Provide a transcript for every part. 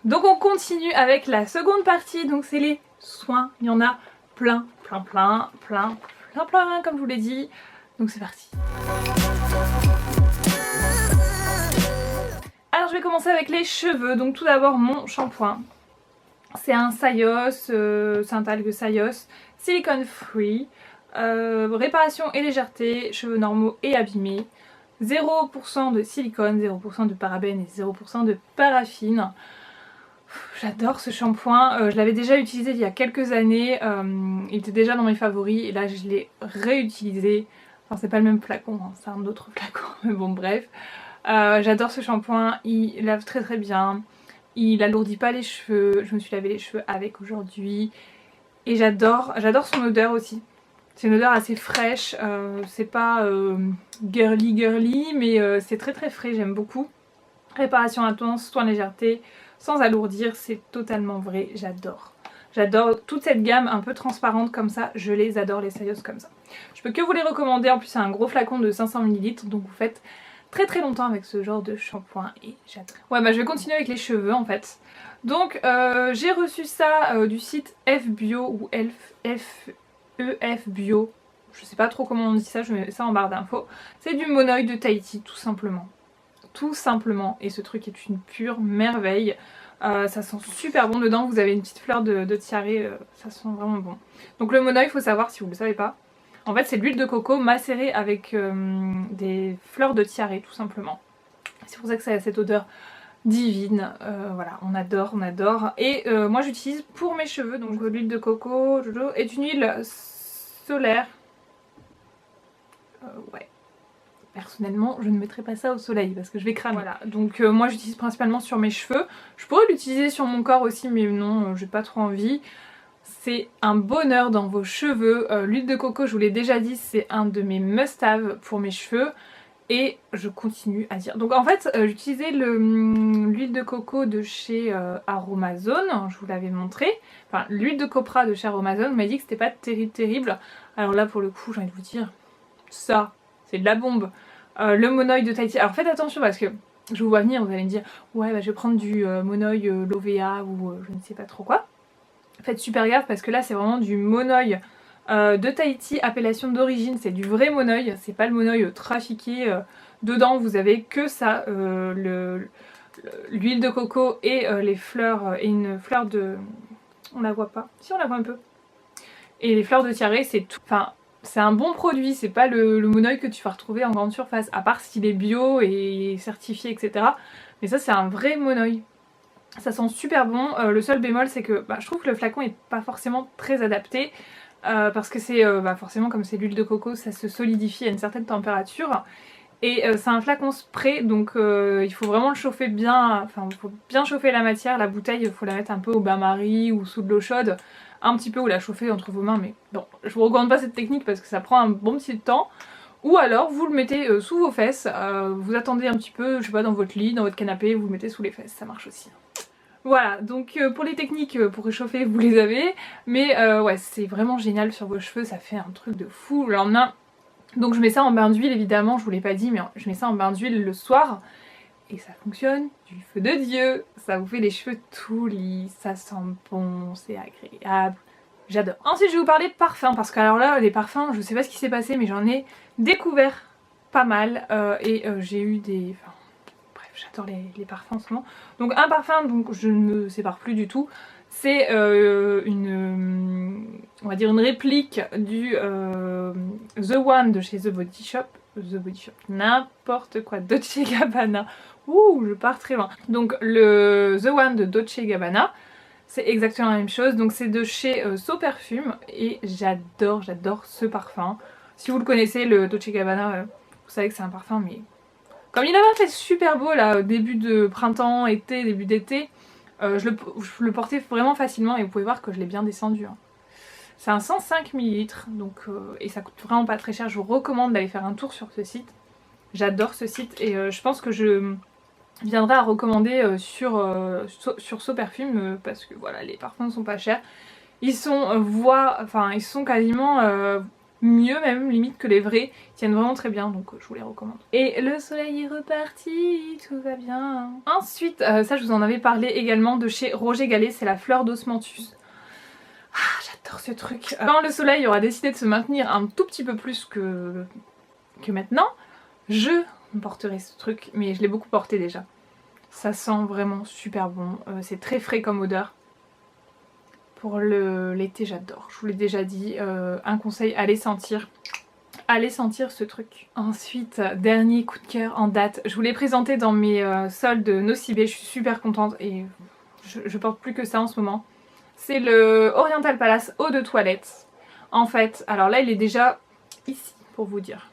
Donc on continue avec la seconde partie, donc c'est les soins. Il y en a plein, comme je vous l'ai dit. Donc c'est parti. Alors je vais commencer avec les cheveux. Donc tout d'abord mon shampoing. C'est un Sayos, c'est un talc Sayos, silicone free, réparation et légèreté, cheveux normaux et abîmés. 0% de silicone, 0% de parabènes et 0% de paraffine. J'adore ce shampoing, je l'avais déjà utilisé il y a quelques années, il était déjà dans mes favoris et là je l'ai réutilisé. Enfin c'est pas le même flacon, hein, c'est un autre flacon, mais bon bref. J'adore ce shampoing, il lave très très bien, il alourdit pas les cheveux, je me suis lavé les cheveux avec aujourd'hui. Et j'adore son odeur aussi. C'est une odeur assez fraîche, c'est pas girly mais c'est très très frais, j'aime beaucoup. Réparation intense, soin légèreté, sans alourdir, c'est totalement vrai, j'adore. J'adore toute cette gamme un peu transparente comme ça, je les adore les Sayos comme ça. Je peux que vous les recommander, en plus c'est un gros flacon de 500 ml, donc vous faites très très longtemps avec ce genre de shampoing et j'adore. Ouais bah je vais continuer avec les cheveux en fait. Donc j'ai reçu ça du site FBio ou EF Bio, je sais pas trop comment on dit ça, je mets ça en barre d'infos. C'est du monoeil de Tahiti tout simplement. Tout simplement, et ce truc est une pure merveille. Ça sent super bon dedans, vous avez une petite fleur de tiare, ça sent vraiment bon. Donc le monoeil, il faut savoir si vous ne le savez pas, en fait c'est de l'huile de coco macérée avec des fleurs de tiare tout simplement. C'est pour ça que ça a cette odeur divine, voilà, on adore, on adore. Et moi j'utilise pour mes cheveux, donc l'huile de coco est une huile solaire. Ouais. Personnellement, je ne mettrai pas ça au soleil parce que je vais cramer. Voilà, donc moi j'utilise principalement sur mes cheveux. Je pourrais l'utiliser sur mon corps aussi, mais non, j'ai pas trop envie. C'est un bonheur dans vos cheveux. L'huile de coco, je vous l'ai déjà dit, c'est un de mes must-have pour mes cheveux. Et je continue à dire. Donc en fait, j'utilisais l'huile de coco de chez Aromazone, je vous l'avais montré. Enfin, l'huile de copra de chez Aromazone, on m'a dit que c'était pas terrible. Alors là, pour le coup, j'ai envie de vous dire, ça, c'est de la bombe. Le monoeil de Tahiti. Alors faites attention parce que je vous vois venir, vous allez me dire ouais bah, je vais prendre du monoeil Lovea ou je ne sais pas trop quoi. Faites super gaffe parce que là c'est vraiment du monoeil de Tahiti, appellation d'origine, c'est du vrai monoeil, c'est pas le monoeil trafiqué. Dedans vous avez que ça, l'huile de coco et les fleurs, et une fleur de... On la voit pas, si on la voit un peu. Et les fleurs de tiare, c'est tout. Enfin, c'est un bon produit, c'est pas le monoeil que tu vas retrouver en grande surface, à part s'il est bio et certifié, etc. Mais ça, c'est un vrai monoeil. Ça sent super bon. Le seul bémol, c'est que je trouve que le flacon est pas forcément très adapté. Parce que c'est forcément, comme c'est l'huile de coco, ça se solidifie à une certaine température. Et c'est un flacon spray, donc il faut vraiment le chauffer bien, enfin il faut bien chauffer la matière, la bouteille, il faut la mettre un peu au bain-marie ou sous de l'eau chaude, un petit peu, ou la chauffer entre vos mains, mais bon, je vous recommande pas cette technique parce que ça prend un bon petit temps. Ou alors vous le mettez sous vos fesses, vous attendez un petit peu, je sais pas, dans votre lit, dans votre canapé, vous le mettez sous les fesses, ça marche aussi. Voilà, donc pour les techniques pour réchauffer, vous les avez, mais ouais, c'est vraiment génial sur vos cheveux, ça fait un truc de fou. Le lendemain, donc je mets ça en bain d'huile évidemment, je vous l'ai pas dit, mais je mets ça en bain d'huile le soir et ça fonctionne du feu de Dieu. Ça vous fait les cheveux tout lisses, ça sent bon, c'est agréable, j'adore. Ensuite je vais vous parler de parfums, parce que alors là les parfums, je sais pas ce qui s'est passé mais j'en ai découvert pas mal et j'ai eu des... Enfin, bref, j'adore les parfums en ce moment. Donc un parfum, donc je ne me sépare plus du tout. C'est on va dire une réplique du The One de chez The Body Shop. The Body Shop, n'importe quoi, Dolce Gabbana. Ouh, je pars très loin. Donc le The One de Dolce Gabbana, c'est exactement la même chose. Donc c'est de chez So Perfume et j'adore ce parfum. Si vous le connaissez, le Dolce Gabbana, vous savez que c'est un parfum, mais comme il avait fait super beau là, au début de printemps, été, début d'été, je le portais vraiment facilement et vous pouvez voir que je l'ai bien descendu. Hein. C'est un 105 ml, donc, et ça coûte vraiment pas très cher. Je vous recommande d'aller faire un tour sur ce site. J'adore ce site et je pense que je viendrai à recommander sur So Perfume parce que voilà, les parfums ne sont pas chers. Ils sont ils sont quasiment mieux même limite que les vrais, ils tiennent vraiment très bien donc je vous les recommande. Et le soleil est reparti, tout va bien. Ensuite, ça je vous en avais parlé également de chez Roger Gallet, c'est la fleur d'osmanthus. Ah, j'adore ce truc. Quand le soleil aura décidé de se maintenir un tout petit peu plus que maintenant, je porterai ce truc, mais je l'ai beaucoup porté déjà. Ça sent vraiment super bon, c'est très frais comme odeur. Pour l'été j'adore, je vous l'ai déjà dit, un conseil, allez sentir ce truc. Ensuite, dernier coup de cœur en date, je vous l'ai présenté dans mes soldes Nocibé, je suis super contente et je porte plus que ça en ce moment. C'est le Oriental Palace eau de toilette. En fait, alors là il est déjà ici pour vous dire.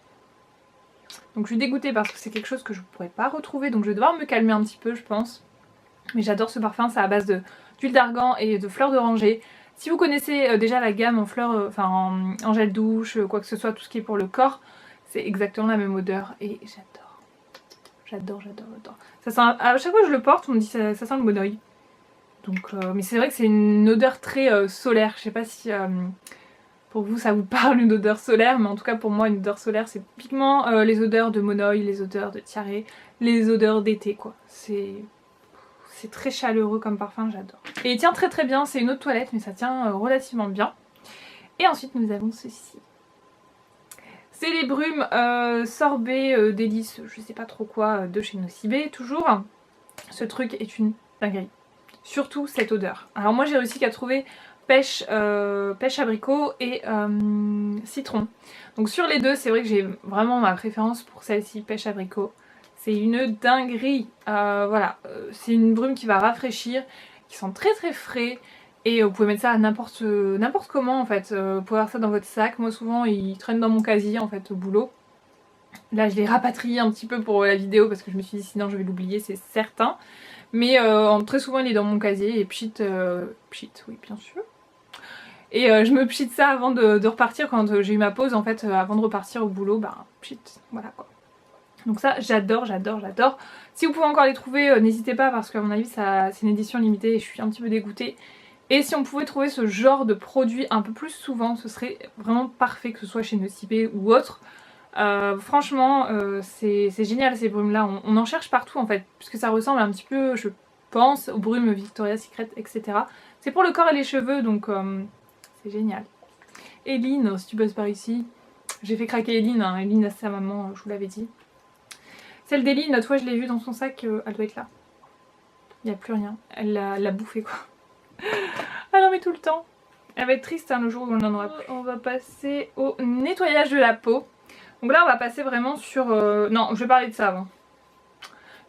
Donc je suis dégoûtée parce que c'est quelque chose que je ne pourrais pas retrouver, donc je vais devoir me calmer un petit peu je pense. Mais j'adore ce parfum, c'est à base d'huile d'argan et de fleurs d'oranger. Si vous connaissez déjà la gamme en fleurs, en gel douche, quoi que ce soit, tout ce qui est pour le corps, c'est exactement la même odeur et j'adore. J'adore, j'adore, j'adore. Ça sent, à chaque fois que je le porte, on me dit ça sent le bon oeil. Donc, mais c'est vrai que c'est une odeur très solaire. Je sais pas si pour vous ça vous parle une odeur solaire, mais en tout cas pour moi une odeur solaire c'est typiquement les odeurs de monoï, les odeurs de tiare, les odeurs d'été quoi. C'est très chaleureux comme parfum, j'adore. Et il tient très très bien, c'est une eau de toilette mais ça tient relativement bien. Et ensuite nous avons ceci. C'est les brumes sorbet délices, je sais pas trop quoi, de chez Nocibé toujours. Ce truc est une dinguerie. Surtout cette odeur. Alors moi j'ai réussi qu'à trouver pêche abricot et citron. Donc sur les deux c'est vrai que j'ai vraiment ma préférence pour celle-ci, pêche abricot. C'est une dinguerie. Voilà, c'est une brume qui va rafraîchir, qui sent très très frais. Et vous pouvez mettre ça à n'importe comment en fait. Vous pouvez avoir ça dans votre sac. Moi souvent il traîne dans mon casier en fait au boulot. Là je l'ai rapatrié un petit peu pour la vidéo parce que je me suis dit sinon je vais l'oublier, c'est certain. Mais très souvent il est dans mon casier et pchit, oui bien sûr. Et je me pchit ça avant de repartir quand j'ai eu ma pause en fait, avant de repartir au boulot, bah pchit, voilà quoi. Donc ça j'adore, j'adore, j'adore. Si vous pouvez encore les trouver, n'hésitez pas parce qu'à mon avis c'est une édition limitée et je suis un petit peu dégoûtée. Et si on pouvait trouver ce genre de produit un peu plus souvent, ce serait vraiment parfait, que ce soit chez Nocibé ou autre. Franchement, c'est génial ces brumes là, on en cherche partout en fait, puisque ça ressemble un petit peu, je pense, aux brumes Victoria's Secret, etc. C'est pour le corps et les cheveux, donc c'est génial. Eline, si tu passes par ici, j'ai fait craquer Eline, hein. Eline a sa maman, je vous l'avais dit. Celle d'Eline, l'autre fois je l'ai vue dans son sac, elle doit être là. Il n'y a plus rien, elle l'a bouffée quoi. Ah non mais tout le temps. Elle va être triste hein, le jour où on en aura plus. On va passer au nettoyage de la peau. Donc là on va passer vraiment sur... Non, je vais parler de ça avant.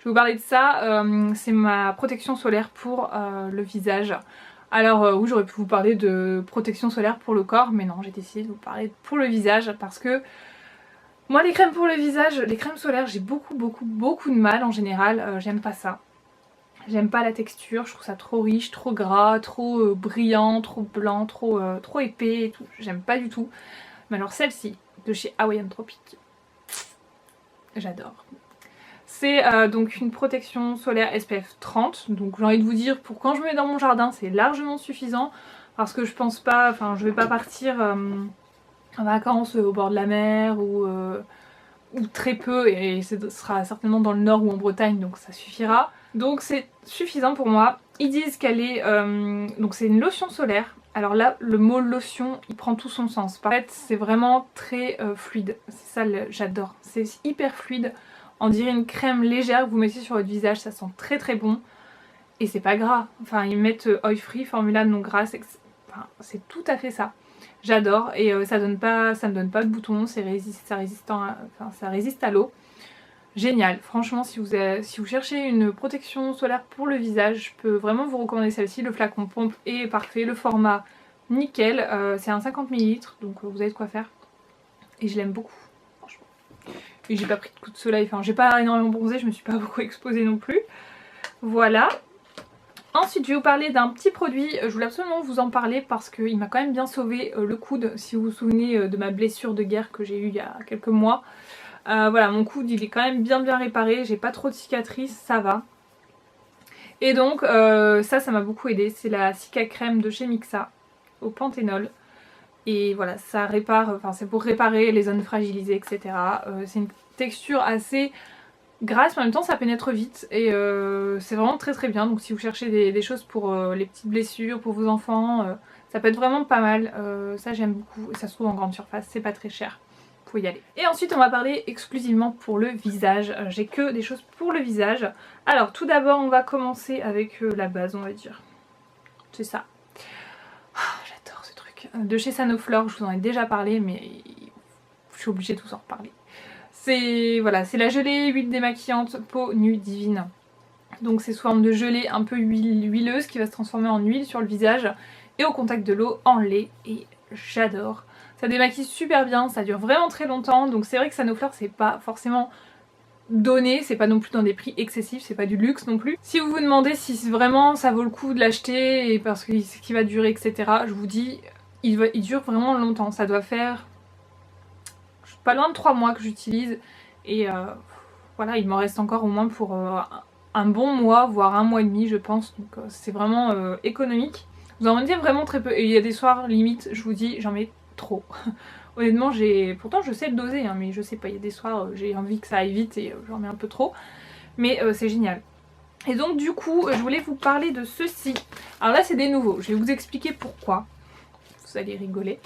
Je vais vous parler de ça, c'est ma protection solaire pour le visage. Alors oui, j'aurais pu vous parler de protection solaire pour le corps, mais non, j'ai décidé de vous parler pour le visage parce que moi les crèmes pour le visage, les crèmes solaires, j'ai beaucoup de mal en général, j'aime pas ça. J'aime pas la texture, je trouve ça trop riche, trop gras, trop brillant, trop blanc, trop épais et tout. J'aime pas du tout. Mais alors celle-ci, de chez Hawaiian Tropic, j'adore. C'est donc une protection solaire SPF 30. Donc j'ai envie de vous dire, pour quand je me mets dans mon jardin, c'est largement suffisant. Parce que je pense pas, enfin je vais pas partir en vacances au bord de la mer ou très peu. Et ce sera certainement dans le nord ou en Bretagne, donc ça suffira. Donc c'est suffisant pour moi. Ils disent qu'elle est... donc c'est une lotion solaire. Alors là, le mot lotion, il prend tout son sens. En fait, c'est vraiment très fluide. C'est ça, j'adore. C'est hyper fluide. On dirait une crème légère que vous mettez sur votre visage. Ça sent très très bon. Et c'est pas gras. Enfin, ils mettent oil free, formula non grasse. Enfin, c'est tout à fait ça. J'adore. Et ça me donne pas de boutons. Ça résiste à l'eau. Génial, franchement si vous cherchez une protection solaire pour le visage, je peux vraiment vous recommander celle-ci. Le flacon pompe est parfait, le format nickel, c'est un 50 ml donc vous avez de quoi faire. Et je l'aime beaucoup, franchement. Et j'ai pas pris de coup de soleil, enfin j'ai pas énormément bronzé, je me suis pas beaucoup exposée non plus. Voilà. Ensuite je vais vous parler d'un petit produit, je voulais absolument vous en parler parce qu'il m'a quand même bien sauvé le coude. Si vous vous souvenez de ma blessure de guerre que j'ai eue il y a quelques mois. Voilà, mon coude il est quand même bien réparé, j'ai pas trop de cicatrices, ça va. Et donc ça m'a beaucoup aidé, c'est la Cica Crème de chez Mixa au panthénol. Et voilà, ça répare, enfin c'est pour réparer les zones fragilisées, etc. C'est une texture assez grasse, mais en même temps ça pénètre vite et c'est vraiment très très bien. Donc si vous cherchez des choses pour les petites blessures, pour vos enfants, ça peut être vraiment pas mal. Ça j'aime beaucoup, et ça se trouve en grande surface, c'est pas très cher. Vous pouvez y aller. Et ensuite on va parler exclusivement pour le visage. J'ai que des choses pour le visage. Alors tout d'abord on va commencer avec la base, on va dire. C'est ça. J'adore ce truc. De chez Sanoflore, je vous en ai déjà parlé, mais je suis obligée de vous en reparler. C'est voilà, c'est la gelée huile démaquillante peau nue divine. Donc c'est sous forme de gelée un peu huileuse qui va se transformer en huile sur le visage et au contact de l'eau en lait, et j'adore. Ça démaquille super bien, ça dure vraiment très longtemps, donc c'est vrai que Sanoflore c'est pas forcément donné, c'est pas non plus dans des prix excessifs, c'est pas du luxe non plus. Si vous vous demandez si vraiment ça vaut le coup de l'acheter et parce qu'il va durer, etc., je vous dis, il dure vraiment longtemps. Ça doit faire pas loin de 3 mois que j'utilise et voilà, il m'en reste encore au moins pour un bon mois, voire un mois et demi je pense, donc c'est vraiment économique. Vous en mettez vraiment très peu et il y a des soirs limite, je vous dis, j'en mets trop. Honnêtement, pourtant je sais le doser, hein, mais je sais pas, il y a des soirs j'ai envie que ça aille vite et j'en mets un peu trop. Mais c'est génial. Et donc du coup, je voulais vous parler de ceci. Alors là c'est des nouveaux, je vais vous expliquer pourquoi. Vous allez rigoler.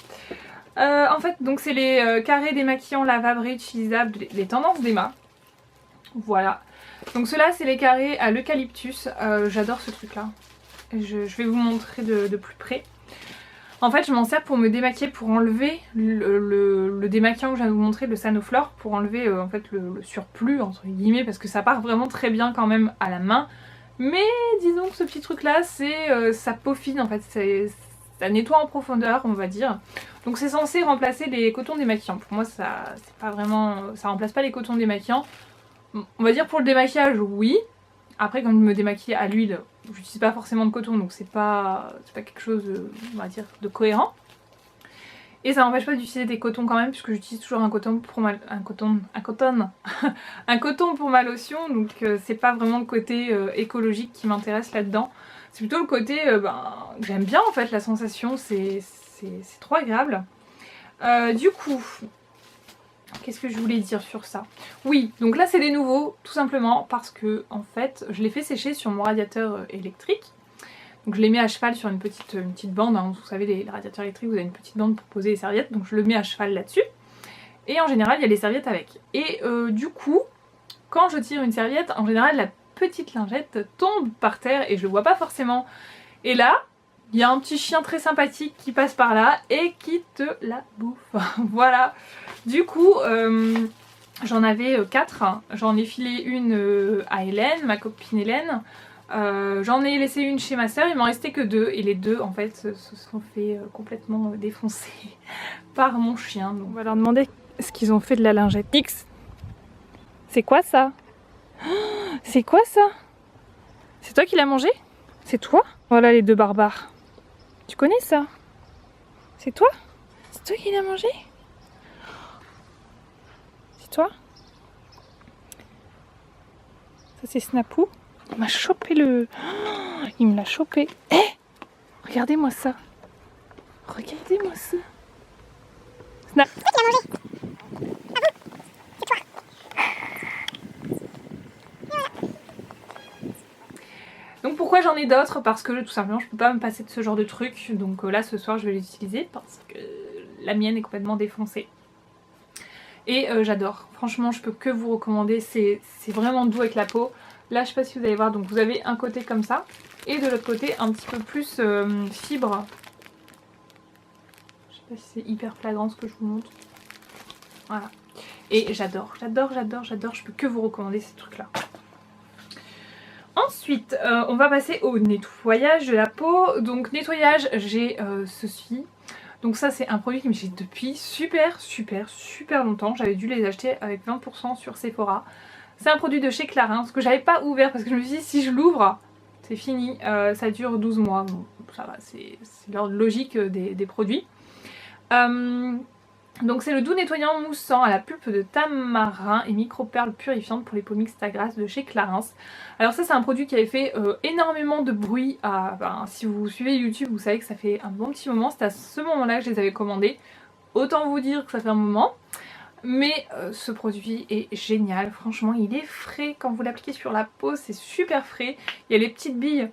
En fait, donc c'est les carrés démaquillants lavables réutilisables, les tendances d'Emma. Voilà. Donc ceux-là c'est les carrés à l'eucalyptus. J'adore ce truc là. Je vais vous montrer de plus près. En fait je m'en sers pour me démaquiller, pour enlever le démaquillant que je viens de vous montrer, le Sanoflore, pour enlever en fait le surplus entre guillemets, parce que ça part vraiment très bien quand même à la main. Mais disons que ce petit truc là c'est ça peaufine en fait, ça nettoie en profondeur on va dire. Donc c'est censé remplacer les cotons démaquillants. Pour moi ça c'est pas vraiment, ça remplace pas les cotons démaquillants. On va dire pour le démaquillage oui. Après quand je me démaquille à l'huile, j'utilise pas forcément de coton donc c'est pas quelque chose on va dire de cohérent. Et ça m'empêche pas d'utiliser des cotons quand même puisque j'utilise toujours un coton pour ma lotion, donc c'est pas vraiment le côté écologique qui m'intéresse là-dedans. C'est plutôt le côté j'aime bien en fait la sensation, c'est trop agréable. Du coup, qu'est-ce que je voulais dire sur ça? Oui, donc là c'est des nouveaux, tout simplement parce que en fait je les fais sécher sur mon radiateur électrique. Donc je les mets à cheval sur une petite bande, hein. Vous savez les radiateurs électriques vous avez une petite bande pour poser les serviettes, donc je le mets à cheval là-dessus. Et en général il y a les serviettes avec. Et du coup, quand je tire une serviette, en général la petite lingette tombe par terre et je le vois pas forcément. Et là, il y a un petit chien très sympathique qui passe par là et qui te la bouffe. Voilà. Du coup, j'en avais 4. J'en ai filé une à Hélène, ma copine Hélène. J'en ai laissé une chez ma soeur, il m'en restait que 2. Et les 2 en fait se sont fait complètement défoncer par mon chien. Donc on va leur demander ce qu'ils ont fait de la lingette. X, c'est quoi ça? C'est quoi ça? C'est toi qui l'as mangé? C'est toi? Voilà les 2 barbares. Tu connais ça? C'est toi? C'est toi qui l'as mangé? C'est toi? Ça c'est Snapou. Il m'a chopé le... Oh, il me l'a chopé. Eh, regardez-moi ça. Regardez-moi ça. Snap. C'est toi qui l'as mangé. C'est toi. Donc pourquoi j'en ai d'autres? Parce que tout simplement je peux pas me passer de ce genre de truc. Donc là ce soir je vais l'utiliser parce que la mienne est complètement défoncée. Et j'adore. Franchement je peux que vous recommander. C'est vraiment doux avec la peau. Là je sais pas si vous allez voir, donc vous avez un côté comme ça. Et de l'autre côté un petit peu plus fibre. Je sais pas si c'est hyper flagrant ce que je vous montre. Voilà. Et j'adore, j'adore, j'adore, j'adore. Je peux que vous recommander ces trucs là. Ensuite, on va passer au nettoyage de la peau. Donc nettoyage, j'ai ceci. Donc ça c'est un produit que j'ai depuis super longtemps. J'avais dû les acheter avec 20% sur Sephora. C'est un produit de chez Clarins, ce que j'avais pas ouvert parce que je me suis dit si je l'ouvre, c'est fini. Ça dure 12 mois. Bon, ça va, c'est l'ordre logique des produits. Donc c'est le doux nettoyant moussant à la pulpe de tamarin et micro-perles purifiantes pour les peaux mixtes à grasse de chez Clarins. Alors ça c'est un produit qui avait fait énormément de bruit. Si vous suivez YouTube vous savez que ça fait un bon petit moment, c'est à ce moment là que je les avais commandés. Autant vous dire que ça fait un moment. Mais ce produit est génial, franchement il est frais quand vous l'appliquez sur la peau, c'est super frais. Il y a les petites billes,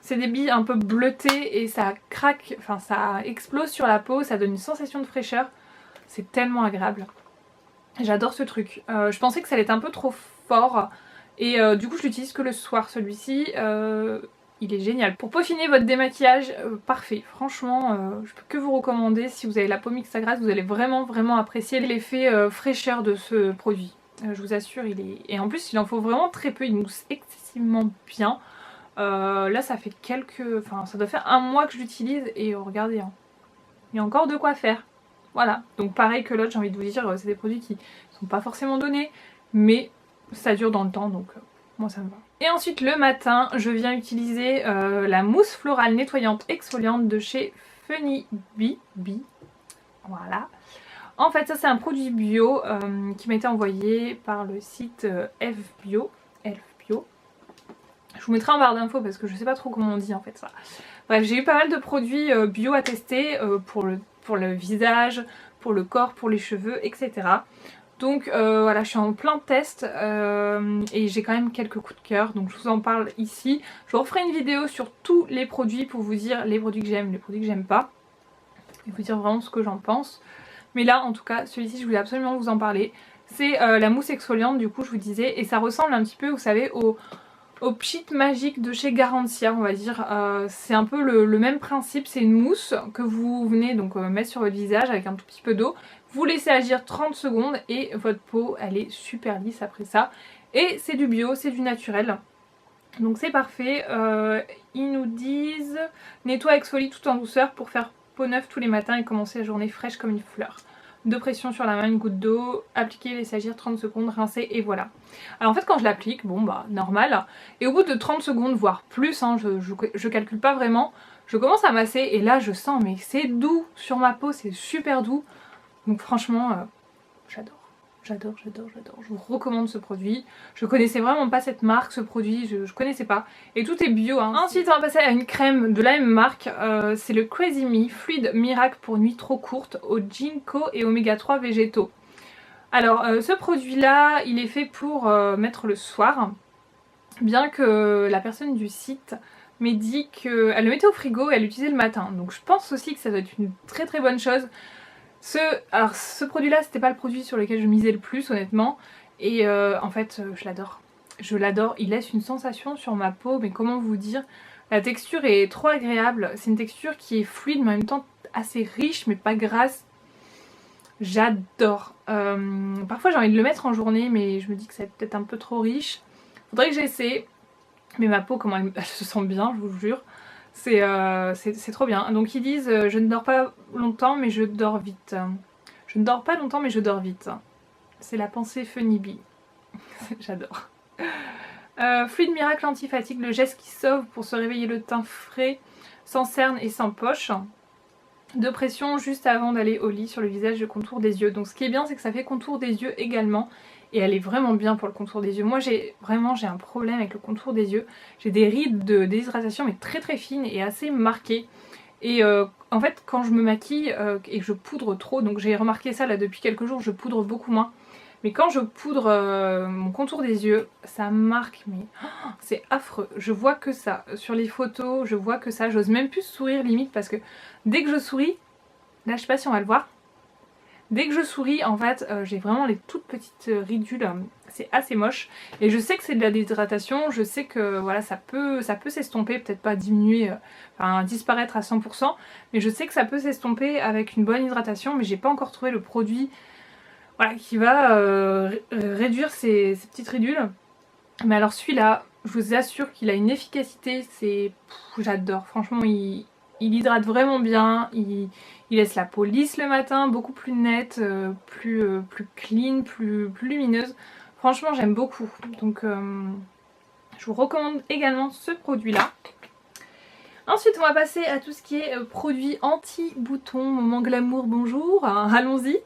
c'est des billes un peu bleutées et ça craque, enfin ça explose sur la peau, ça donne une sensation de fraîcheur. C'est tellement agréable. J'adore ce truc. Je pensais que ça allait être un peu trop fort. Et du coup je l'utilise que le soir celui-ci. Il est génial. Pour peaufiner votre démaquillage, parfait. Franchement, je peux que vous recommander. Si vous avez la peau mixte à grasse, vous allez vraiment apprécier l'effet fraîcheur de ce produit. Je vous assure, il est... Et en plus, il en faut vraiment très peu. Il mousse excessivement bien. Là, ça fait Enfin, ça doit faire un mois que je l'utilise. Et regardez, hein. Il y a encore de quoi faire. Voilà, donc pareil que l'autre, j'ai envie de vous dire, c'est des produits qui sont pas forcément donnés, mais ça dure dans le temps, donc moi ça me va. Et ensuite le matin, je viens utiliser la mousse florale nettoyante exfoliante de chez Funny Bee. Voilà. En fait ça c'est un produit bio qui m'a été envoyé par le site Elf Bio. Je vous mettrai en barre d'infos parce que je sais pas trop comment on dit en fait ça. Bref, j'ai eu pas mal de produits bio à tester pour le visage, pour le corps, pour les cheveux, etc. Donc voilà, je suis en plein test et j'ai quand même quelques coups de cœur, donc je vous en parle ici. Je vous referai une vidéo sur tous les produits pour vous dire les produits que j'aime, les produits que j'aime pas, et vous dire vraiment ce que j'en pense. Mais là en tout cas, celui-ci je voulais absolument vous en parler. C'est la mousse exfoliante du coup je vous disais, et ça ressemble un petit peu, vous savez, au pchit magique de chez Garantia, on va dire. C'est un peu le même principe, c'est une mousse que vous venez donc mettre sur votre visage avec un tout petit peu d'eau. Vous laissez agir 30 secondes et votre peau elle est super lisse après ça. Et c'est du bio, c'est du naturel. Donc c'est parfait. Ils nous disent nettoie, exfolie tout en douceur pour faire peau neuve tous les matins et commencer la journée fraîche comme une fleur. 2 pressions sur la main, une goutte d'eau, appliquer, laisser agir 30 secondes, rincer et voilà. Alors en fait quand je l'applique, bon bah normal, et au bout de 30 secondes, voire plus, hein, je calcule pas vraiment, je commence à masser et là je sens mais c'est doux sur ma peau, c'est super doux. Donc franchement, j'adore. J'adore. Je vous recommande ce produit. Je connaissais vraiment pas cette marque, ce produit, je connaissais pas. Et tout est bio. Hein. Ensuite, on va passer à une crème de la même marque. C'est le Crazy Me Fluide Miracle pour nuit trop courte au ginkgo et oméga 3 végétaux. Alors, ce produit-là, il est fait pour mettre le soir. Bien que la personne du site m'ait dit qu'elle le mettait au frigo et elle l'utilisait le matin. Donc je pense aussi que ça doit être une très bonne chose. Alors ce produit là c'était pas le produit sur lequel je misais le plus honnêtement et en fait je l'adore, il laisse une sensation sur ma peau mais comment vous dire, la texture est trop agréable, c'est une texture qui est fluide mais en même temps assez riche mais pas grasse, j'adore. Parfois j'ai envie de le mettre en journée mais je me dis que c'est peut-être un peu trop riche, faudrait que j'essaie, mais ma peau comment elle se sent bien je vous jure. C'est trop bien. Donc ils disent je ne dors pas longtemps mais je dors vite. Je ne dors pas longtemps mais je dors vite. C'est la pensée Funny Bee. J'adore. Fluide miracle anti-fatigue, le geste qui sauve pour se réveiller le teint frais, sans cerne et sans poche. De pression juste avant d'aller au lit sur le visage, le contour des yeux. Donc ce qui est bien c'est que ça fait contour des yeux également. Et elle est vraiment bien pour le contour des yeux. Moi j'ai un problème avec le contour des yeux. J'ai des rides de déshydratation mais très fines et assez marquées. Et en fait quand je me maquille et que je poudre trop, donc j'ai remarqué ça là depuis quelques jours, je poudre beaucoup moins. Mais quand je poudre mon contour des yeux, ça marque, mais oh, c'est affreux. Je vois que ça. Sur les photos, je vois que ça. J'ose même plus sourire limite parce que dès que je souris, là je sais pas si on va le voir, dès que je souris, en fait, j'ai vraiment les toutes petites ridules. C'est assez moche. Et je sais que c'est de la déshydratation. Je sais que voilà, ça peut s'estomper, peut-être pas diminuer, enfin disparaître à 100%. Mais je sais que ça peut s'estomper avec une bonne hydratation. Mais j'ai pas encore trouvé le produit voilà, qui va réduire ces petites ridules. Mais alors celui-là, je vous assure qu'il a une efficacité. J'adore. Franchement, il hydrate vraiment bien. Il laisse la peau lisse le matin, beaucoup plus nette, plus clean, plus lumineuse. Franchement j'aime beaucoup. Donc je vous recommande également ce produit là. Ensuite on va passer à tout ce qui est produits anti-boutons, moment glamour, bonjour, hein, allons-y.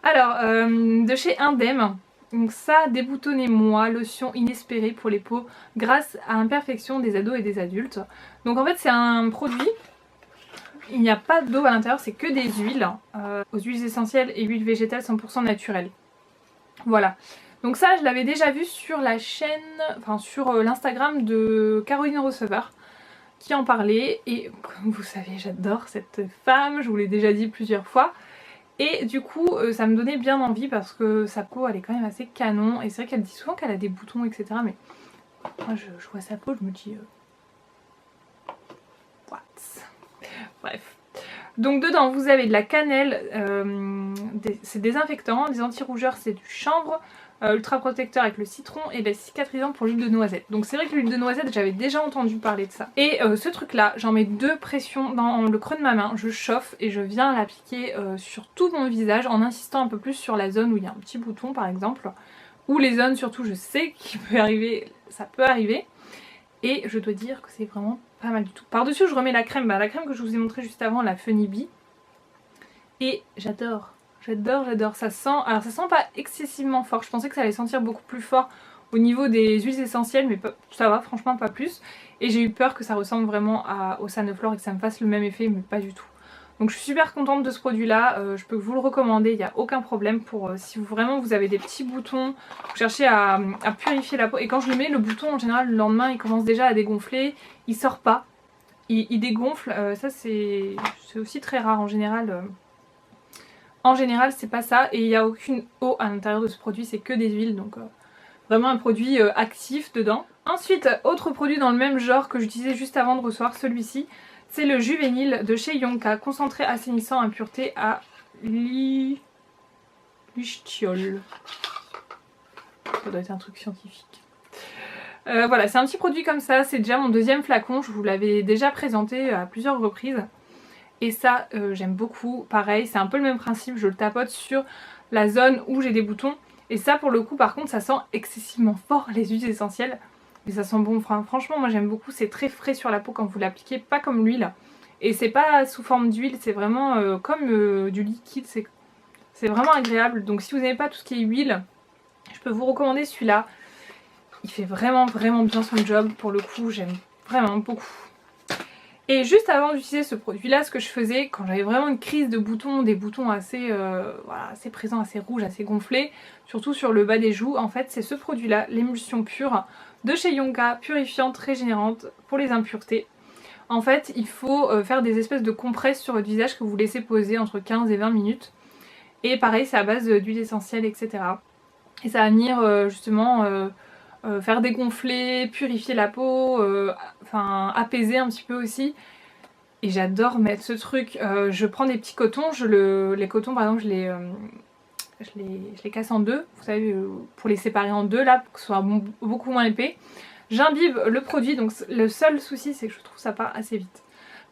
Alors de chez Indem, donc ça, déboutonnez-moi, lotion inespérée pour les peaux grâce à imperfection des ados et des adultes. Donc en fait c'est un produit, il n'y a pas d'eau à l'intérieur, c'est que des huiles, aux huiles essentielles et huiles végétales 100% naturelles. Voilà. Donc ça je l'avais déjà vu sur la chaîne, enfin sur l'Instagram de Caroline Receveur qui en parlait, et comme vous savez j'adore cette femme, je vous l'ai déjà dit plusieurs fois, et du coup ça me donnait bien envie parce que sa peau elle est quand même assez canon, et c'est vrai qu'elle dit souvent qu'elle a des boutons etc, mais moi je vois sa peau, je me dis what. Bref. Donc dedans vous avez de la cannelle, c'est désinfectant, des anti-rougeurs c'est du chanvre, ultra protecteur avec le citron, et la cicatrisant pour l'huile de noisette. Donc c'est vrai que l'huile de noisette j'avais déjà entendu parler de ça. Et ce truc là, j'en mets 2 pressions dans le creux de ma main, je chauffe et je viens l'appliquer sur tout mon visage en insistant un peu plus sur la zone où il y a un petit bouton par exemple, ou les zones surtout je sais qu'il peut arriver, ça peut arriver. Et je dois dire que c'est vraiment pas mal du tout. Par dessus je remets la crème, la crème que je vous ai montré juste avant, la Funny Bee. Et j'adore, j'adore, j'adore. Ça sent, alors ça sent pas excessivement fort, je pensais que ça allait sentir beaucoup plus fort au niveau des huiles essentielles, mais ça va, franchement pas plus. Et j'ai eu peur que ça ressemble vraiment au Sanoflore et que ça me fasse le même effet, mais pas du tout. Donc je suis super contente de ce produit là, je peux vous le recommander, il n'y a aucun problème pour si vraiment vous avez des petits boutons, vous cherchez à purifier la peau. Et quand je le mets, le bouton en général le lendemain il commence déjà à dégonfler, il sort pas, il dégonfle, ça c'est aussi très rare en général. En général c'est pas ça, et il n'y a aucune eau à l'intérieur de ce produit, c'est que des huiles, donc vraiment un produit actif dedans. Ensuite, autre produit dans le même genre que j'utilisais juste avant de recevoir celui-ci, c'est le Juvénile de chez Yonka, concentré assainissant impureté à lichtiol. Ça doit être un truc scientifique. Voilà, c'est un petit produit comme ça, c'est déjà mon 2e flacon, je vous l'avais déjà présenté à plusieurs reprises. Et ça, j'aime beaucoup. Pareil, c'est un peu le même principe, je le tapote sur la zone où j'ai des boutons. Et ça, pour le coup, par contre, ça sent excessivement fort les huiles essentielles. Mais ça sent bon, franchement, moi j'aime beaucoup. C'est très frais sur la peau quand vous l'appliquez, pas comme l'huile. Et c'est pas sous forme d'huile, c'est vraiment comme du liquide. C'est vraiment agréable. Donc si vous n'aimez pas tout ce qui est huile, je peux vous recommander celui-là. Il fait vraiment, vraiment bien son job. Pour le coup, j'aime vraiment beaucoup. Et juste avant d'utiliser ce produit là, ce que je faisais quand j'avais vraiment une crise de boutons, des boutons assez, voilà, assez présents, assez rouges, assez gonflés, surtout sur le bas des joues, en fait c'est ce produit là, l'émulsion pure de chez Yonka, purifiante, régénérante pour les impuretés. En fait il faut faire des espèces de compresses sur votre visage que vous laissez poser entre 15 et 20 minutes. Et pareil c'est à base d'huile essentielle etc. Et ça va venir justement faire dégonfler, purifier la peau, enfin apaiser un petit peu aussi. Et j'adore mettre ce truc. Je prends des petits cotons, les cotons par exemple je les casse en deux, vous savez, pour les séparer en deux là, pour que ce soit beaucoup moins épais. J'imbibe le produit, donc le seul souci c'est que je trouve ça part assez vite.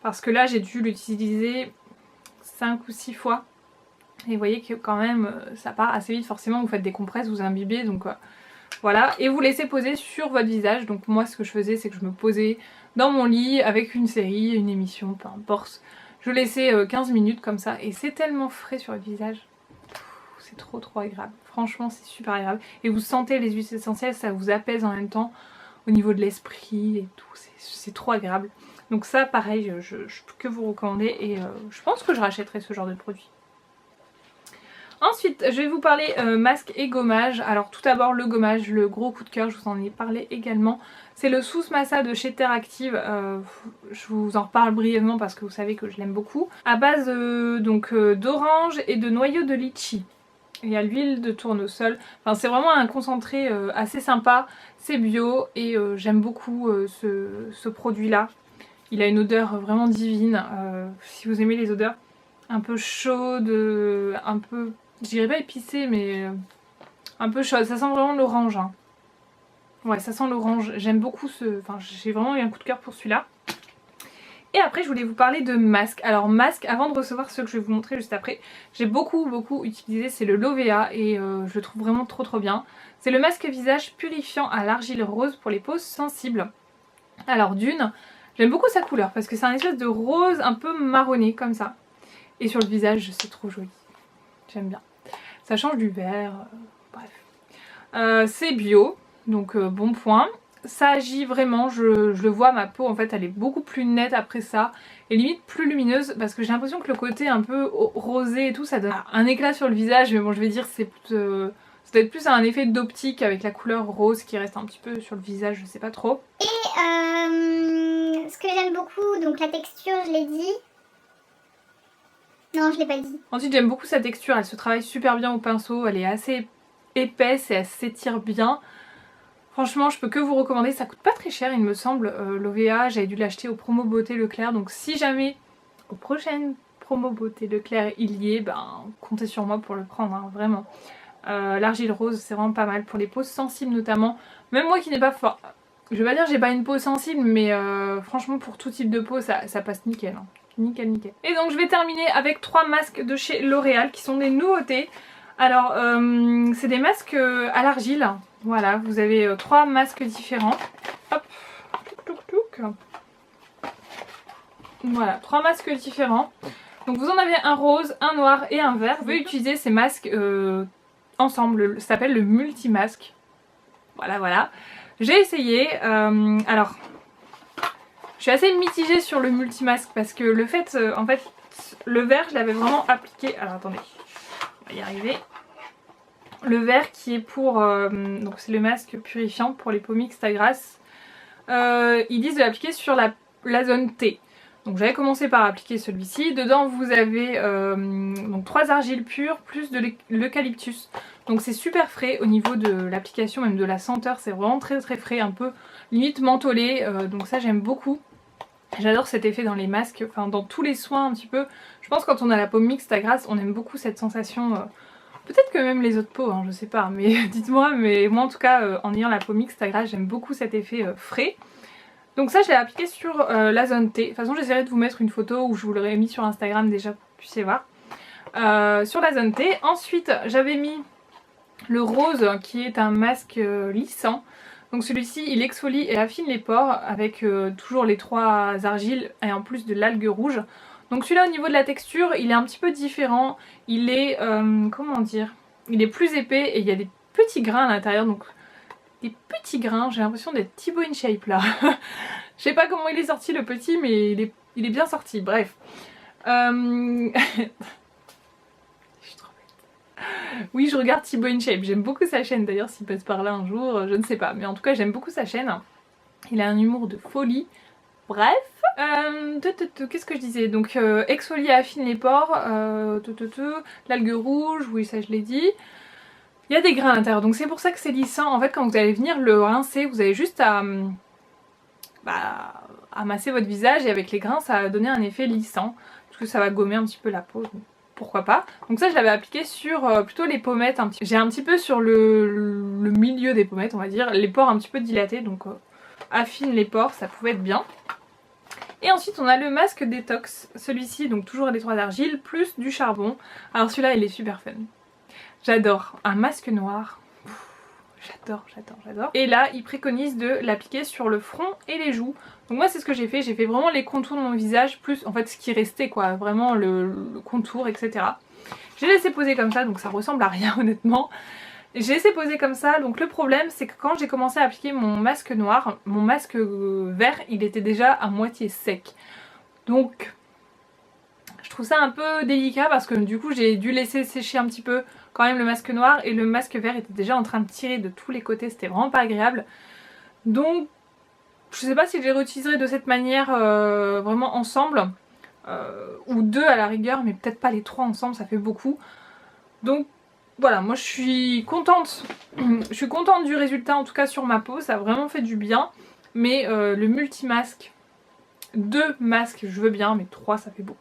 Parce que là j'ai dû l'utiliser 5 ou 6 fois. Et vous voyez que quand même ça part assez vite, forcément vous faites des compresses, vous imbibez, donc voilà, et vous laissez poser sur votre visage. Donc moi ce que je faisais c'est que je me posais dans mon lit avec une série, une émission, peu importe. Je laissais 15 minutes comme ça et c'est tellement frais sur votre visage. C'est trop agréable. Franchement c'est super agréable. Et vous sentez les huiles essentielles, ça vous apaise en même temps au niveau de l'esprit et tout. C'est trop agréable. Donc ça pareil, je peux que vous recommander et je pense que je rachèterai ce genre de produit. Ensuite, je vais vous parler masque et gommage. Alors tout d'abord le gommage, le gros coup de cœur, je vous en ai parlé également. C'est le Sousse Massa de chez Terre Active. Je vous en reparle brièvement parce que vous savez que je l'aime beaucoup. À base d'orange et de noyau de litchi. Il y a l'huile de tournesol. Enfin, c'est vraiment un concentré assez sympa. C'est bio et j'aime beaucoup ce produit-là. Il a une odeur vraiment divine. Si vous aimez les odeurs un peu chaudes, un peu... Je dirais pas épicé, mais un peu chaud. Ça sent vraiment l'orange. Hein. Ouais, ça sent l'orange. J'aime beaucoup ce... Enfin, j'ai vraiment eu un coup de cœur pour celui-là. Et après, je voulais vous parler de masques. Alors, masque, avant de recevoir ceux que je vais vous montrer juste après, j'ai beaucoup utilisé, c'est le Lovea et je le trouve vraiment trop bien. C'est le masque visage purifiant à l'argile rose pour les peaux sensibles. Alors, d'une, J'aime beaucoup sa couleur parce que c'est un espèce de rose un peu marronné comme ça. Et sur le visage, c'est trop joli. J'aime bien. Ça change du vert, bref. C'est bio, donc bon point. Ça agit vraiment, je le vois, ma peau en fait elle est beaucoup plus nette après ça et limite plus lumineuse parce que j'ai l'impression que le côté un peu rosé et tout ça donne un éclat sur le visage, mais bon je vais dire c'est ça doit être plus un effet d'optique avec la couleur rose qui reste un petit peu sur le visage, je sais pas trop. Et ce que j'aime beaucoup, donc la texture je l'ai dit. Non je l'ai pas dit. Ensuite j'aime beaucoup sa texture, elle se travaille super bien au pinceau, elle est assez épaisse et elle s'étire bien. Franchement, je peux que vous recommander, ça coûte pas très cher il me semble, l'OVA, j'avais dû l'acheter au promo beauté Leclerc, donc si jamais aux prochaines promo beauté Leclerc il y est, ben comptez sur moi pour le prendre, hein, vraiment. L'argile rose c'est vraiment pas mal pour les peaux sensibles notamment, même moi qui n'ai pas fort, je vais pas dire j'ai pas une peau sensible, mais franchement pour tout type de peau ça passe nickel, hein. Nickel nickel. Et donc je vais terminer avec 3 masques de chez L'Oréal qui sont des nouveautés. Alors c'est des masques à l'argile. Voilà, vous avez 3 masques différents. Hop, touk touk touk. Voilà, 3 masques différents. Donc vous en avez un rose, un noir et un vert. Vous pouvez utiliser ces masques ensemble, ça s'appelle le multimasque. Voilà, voilà. J'ai essayé, alors je suis assez mitigée sur le multimasque parce que le fait, en fait, le vert je l'avais vraiment appliqué. Alors attendez, on va y arriver. Le vert qui est pour, donc c'est le masque purifiant pour les peaux mixtes à grasse. Ils disent de l'appliquer sur la zone T. Donc j'avais commencé par appliquer celui-ci. Dedans vous avez donc 3 argiles pures plus de l'eucalyptus. Donc c'est super frais au niveau de l'application, même de la senteur. C'est vraiment très très frais, un peu limite mentholé. Donc ça j'aime beaucoup. J'adore cet effet dans les masques, enfin dans tous les soins un petit peu. Je pense que quand on a la peau mixte à grasse, on aime beaucoup cette sensation. Peut-être que même les autres peaux, hein, je sais pas, mais dites-moi, mais moi en tout cas en ayant la peau mixte à grasse, j'aime beaucoup cet effet frais. Donc ça je l'ai appliqué sur la zone T. De toute façon j'essaierai de vous mettre une photo où je vous l'aurais mis sur Instagram déjà pour que vous puissiez voir. Sur la zone T. Ensuite j'avais mis le rose qui est un masque lissant. Donc celui-ci il exfolie et affine les pores avec toujours les 3 argiles et en plus de l'algue rouge. Donc celui-là au niveau de la texture il est un petit peu différent, il est, comment dire, il est plus épais et il y a des petits grains à l'intérieur, donc des petits grains, j'ai l'impression d'être Thibaut InShape là. Je sais pas comment il est sorti le petit mais il est bien sorti, bref. Je suis trop bête. Oui je regarde Thibaut InShape, j'aime beaucoup sa chaîne d'ailleurs s'il passe par là un jour, je ne sais pas, mais en tout cas j'aime beaucoup sa chaîne. Il a un humour de folie. Bref, qu'est-ce que je disais? Donc exfolie affine les pores, l'algue rouge, oui ça je l'ai dit. Il y a des grains à l'intérieur, donc c'est pour ça que c'est lissant. En fait quand vous allez venir le rincer, vous avez juste à masser votre visage et avec les grains ça va donner un effet lissant. Parce que ça va gommer un petit peu la peau, donc pourquoi pas. Donc ça je l'avais appliqué sur plutôt les pommettes. J'ai un petit peu sur le milieu des pommettes on va dire, les pores un petit peu dilatés, donc affine les pores, ça pouvait être bien. Et ensuite on a le masque détox, celui-ci donc toujours les 3 argiles plus du charbon. Alors celui-là il est super fun, j'adore, un masque noir, j'adore, j'adore, j'adore. Et là il préconise de l'appliquer sur le front et les joues. Donc moi c'est ce que j'ai fait vraiment les contours de mon visage plus en fait ce qui restait quoi, vraiment le contour etc. J'ai laissé poser comme ça donc ça ressemble à rien honnêtement. J'ai laissé poser comme ça, donc le problème c'est que quand j'ai commencé à appliquer mon masque noir, mon masque vert il était déjà à moitié sec. Donc je trouve ça un peu délicat parce que du coup j'ai dû laisser sécher un petit peu quand même le masque noir et le masque vert était déjà en train de tirer de tous les côtés, c'était vraiment pas agréable. Donc je sais pas si je les réutiliserai de cette manière vraiment ensemble ou 2 à la rigueur, mais peut-être pas les 3 ensemble, ça fait beaucoup. Donc voilà, moi je suis contente du résultat en tout cas sur ma peau, ça a vraiment fait du bien. Mais le multimasque, 2 masques je veux bien, mais 3 ça fait beaucoup.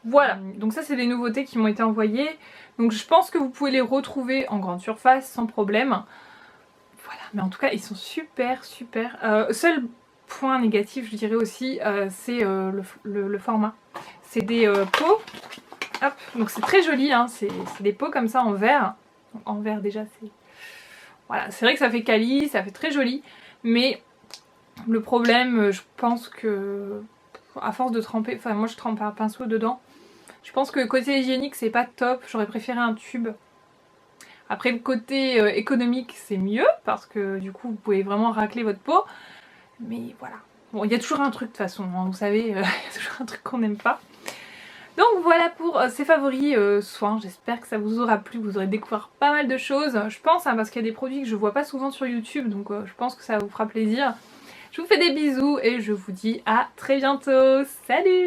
Voilà, donc ça c'est des nouveautés qui m'ont été envoyées. Donc je pense que vous pouvez les retrouver en grande surface sans problème. Voilà, mais en tout cas ils sont super super. Seul point négatif je dirais aussi, c'est le format. C'est des pots. Hop, donc c'est très joli, hein. C'est des pots comme ça en verre. En verre déjà c'est... Voilà, c'est vrai que ça fait quali, ça fait très joli. Mais Le problème, je pense que à force de tremper, enfin moi je trempe un pinceau dedans, je pense que côté hygiénique c'est pas top, j'aurais préféré un tube. Après le côté économique c'est mieux parce que du coup vous pouvez vraiment racler votre peau, mais voilà. Bon, il y a toujours un truc de toute façon, hein, vous savez, il y a toujours un truc qu'on n'aime pas. Donc voilà pour ces favoris soins, j'espère que ça vous aura plu, vous aurez découvert pas mal de choses, je pense, hein, parce qu'il y a des produits que je vois pas souvent sur YouTube, donc je pense que ça vous fera plaisir. Je vous fais des bisous et je vous dis à très bientôt, salut!